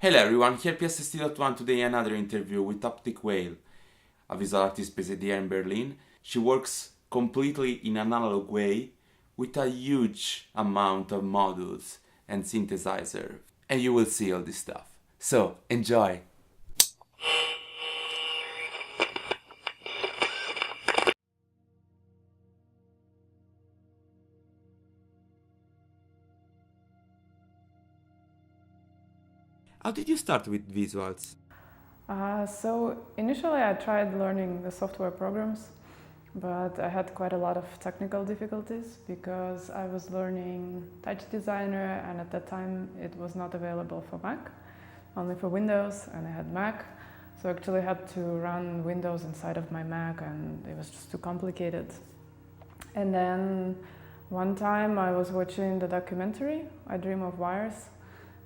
Hello everyone, here psst.one. Today another interview with Optic Veil, a visual artist based here in Berlin. She works completely in an analog way with a huge amount of modules and synthesizer. And you will see all this stuff. So, enjoy! How did you start with visuals? So initially I tried learning the software programs, but I had quite a lot of technical difficulties because I was learning Touch Designer, and at that time it was not available for Mac, only for Windows, and I had Mac. So I actually had to run Windows inside of my Mac, and it was just too complicated. And then one time I was watching the documentary, I Dream of Wires.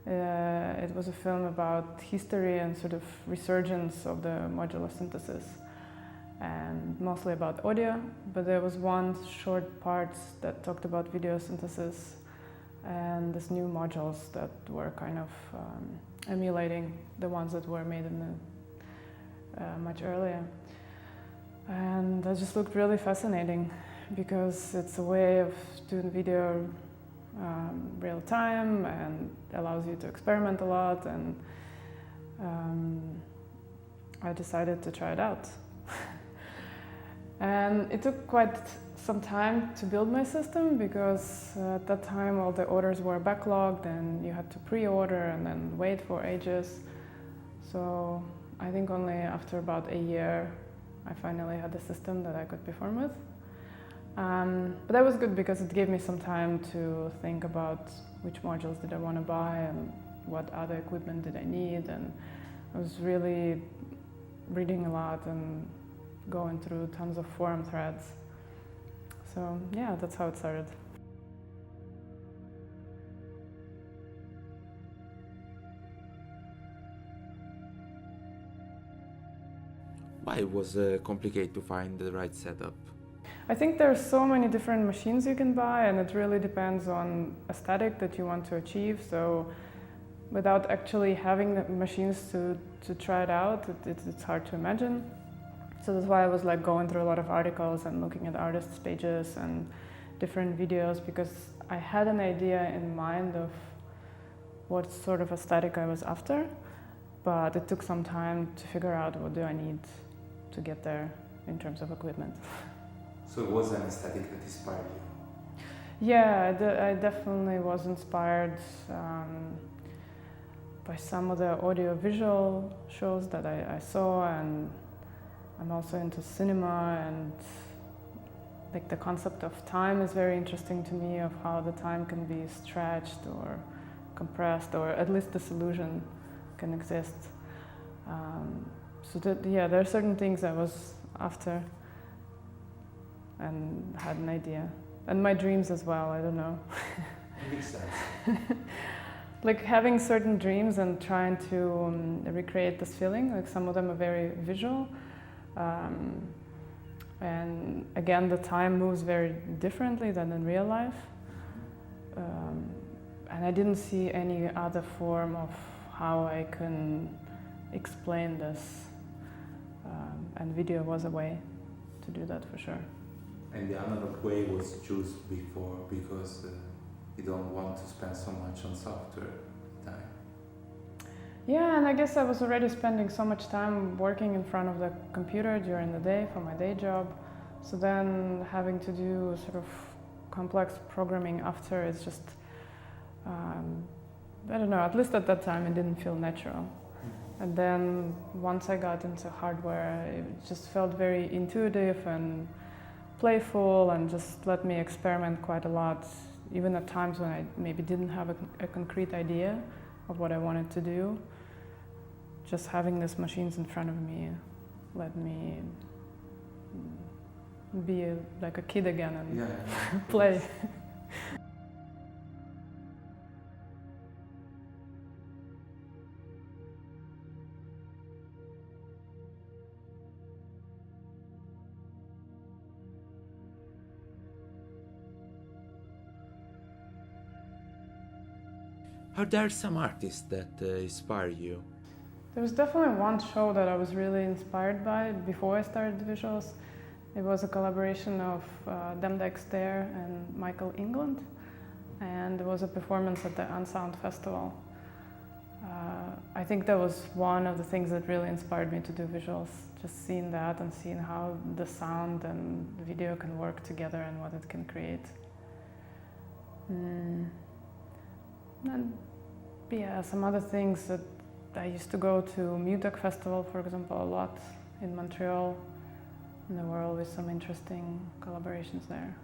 It was a film about history and sort of resurgence of the modular synthesis, and mostly about audio, but there was one short part that talked about video synthesis and these new modules that were kind of emulating the ones that were made in the, much earlier. And that just looked really fascinating because it's a way of doing video real time and allows you to experiment a lot, and I decided to try it out. And it took quite some time to build my system because at that time all the orders were backlogged and you had to pre-order and then wait for ages. So I think only after about a year I finally had a system that I could perform with. But that was good because it gave me some time to think about which modules did I want to buy and what other equipment did I need, and I was really reading a lot and going through tons of forum threads. So yeah, that's how it started. Why it was complicated to find the right setup? I think there are so many different machines you can buy, and it really depends on aesthetic that you want to achieve. So without actually having the machines to try it out, it's hard to imagine. So that's why I was like going through a lot of articles and looking at artists' pages and different videos, because I had an idea in mind of what sort of aesthetic I was after, but it took some time to figure out what do I need to get there in terms of equipment. So it was an aesthetic that inspired you? Yeah, I definitely was inspired by some of the audio-visual shows that I saw, and I'm also into cinema, and like the concept of time is very interesting to me, of how the time can be stretched or compressed, or at least this illusion can exist. So that, yeah, there are certain things I was after and had an idea. And my dreams as well, I don't know. It makes sense. Like having certain dreams and trying to recreate this feeling, like some of them are very visual. And again, the time moves very differently than in real life. And I didn't see any other form of how I can explain this. And video was a way to do that for sure. And the analog way was chosen before because you don't want to spend so much on software time. Yeah, and I guess I was already spending so much time working in front of the computer during the day for my day job. So then having to do sort of complex programming after is just, I don't know, at least at that time it didn't feel natural. And then once I got into hardware, it just felt very intuitive and playful and just let me experiment quite a lot, even at times when I maybe didn't have a concrete idea of what I wanted to do. Just having these machines in front of me let me be like a kid again and play. Are there some artists that inspire you? There was definitely one show that I was really inspired by before I started the visuals. It was a collaboration of Dem Dexter and Michael England, and it was a performance at the Unsound Festival. I think that was one of the things that really inspired me to do visuals, just seeing that and seeing how the sound and video can work together and what it can create. And yeah, some other things that I used to go to Mutec Festival, for example, a lot in Montreal, and there were always some interesting collaborations there.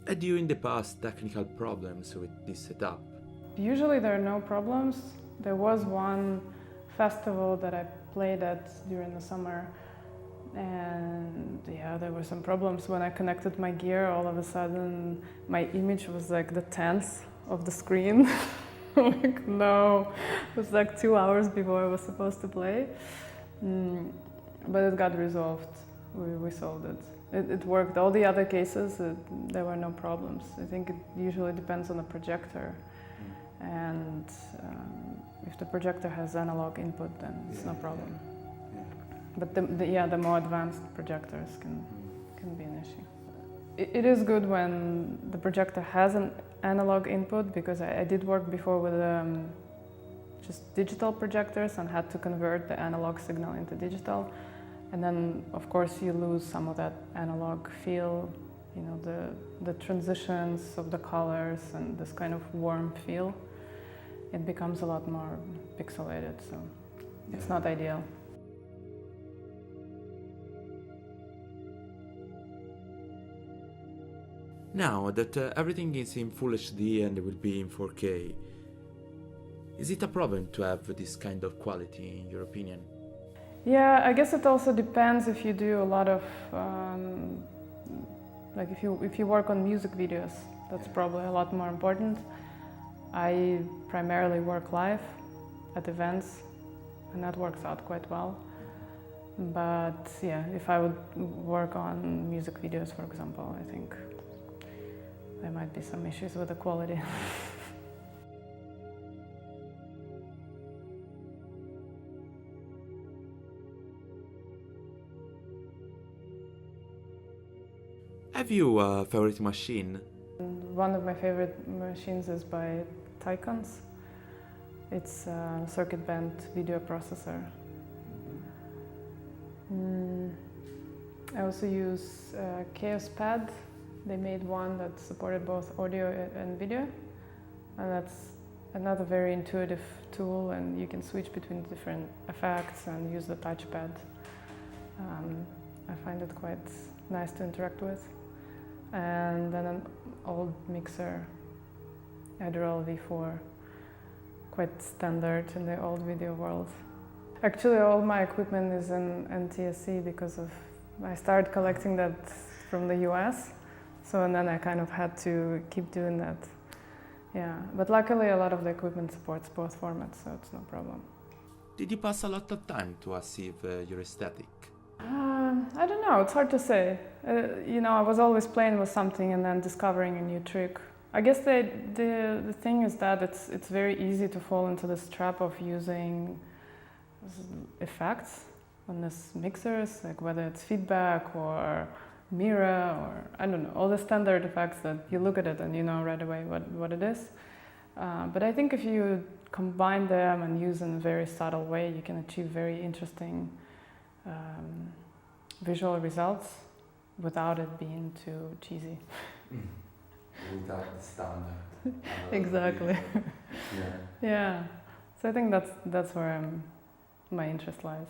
Had you in the past technical problems with this setup? Usually there are no problems. There was one festival that I played at during the summer, and yeah, there were some problems when I connected my gear. All of a sudden my image was like the tenth of the screen. Like, no, it was like 2 hours before I was supposed to play. But it got resolved. We solved it. It worked. All the other cases, there were no problems. I think it usually depends on the projector. And if the projector has analog input, then it's no problem. But the more advanced projectors can be an issue. It is good when the projector has an analog input, because I did work before with just digital projectors and had to convert the analog signal into digital. And then, of course, you lose some of that analog feel, you know, the transitions of the colors and this kind of warm feel. It becomes a lot more pixelated, so it's not ideal. Now that everything is in Full HD and will be in 4K, is it a problem to have this kind of quality, in your opinion? Yeah, I guess it also depends if you do a lot of, like if you work on music videos, that's probably a lot more important. I primarily work live at events, and that works out quite well. But yeah, if I would work on music videos, for example, I think there might be some issues with the quality. Have you a favorite machine? One of my favorite machines is by Tykons. It's a circuit bent video processor. I also use Chaos Pad. They made one that supported both audio and video, and that's another very intuitive tool, and you can switch between different effects and use the touchpad. I find it quite nice to interact with. And then an old mixer, Adderall V4, quite standard in the old video world. Actually, all my equipment is in NTSC because I started collecting that from the US, and then I kind of had to keep doing that. Yeah, but luckily a lot of the equipment supports both formats, so it's no problem. Did you pass a lot of time to achieve your aesthetic? I don't know, it's hard to say. You know, I was always playing with something and then discovering a new trick. I guess the thing is that it's very easy to fall into this trap of using effects on these mixers, like whether it's feedback or mirror or I don't know, all the standard effects that you look at it and you know right away what it is. But I think if you combine them and use in a very subtle way, you can achieve very interesting visual results without it being too cheesy. Without the standard. Exactly. Yeah. Yeah. So I think that's where my interest lies.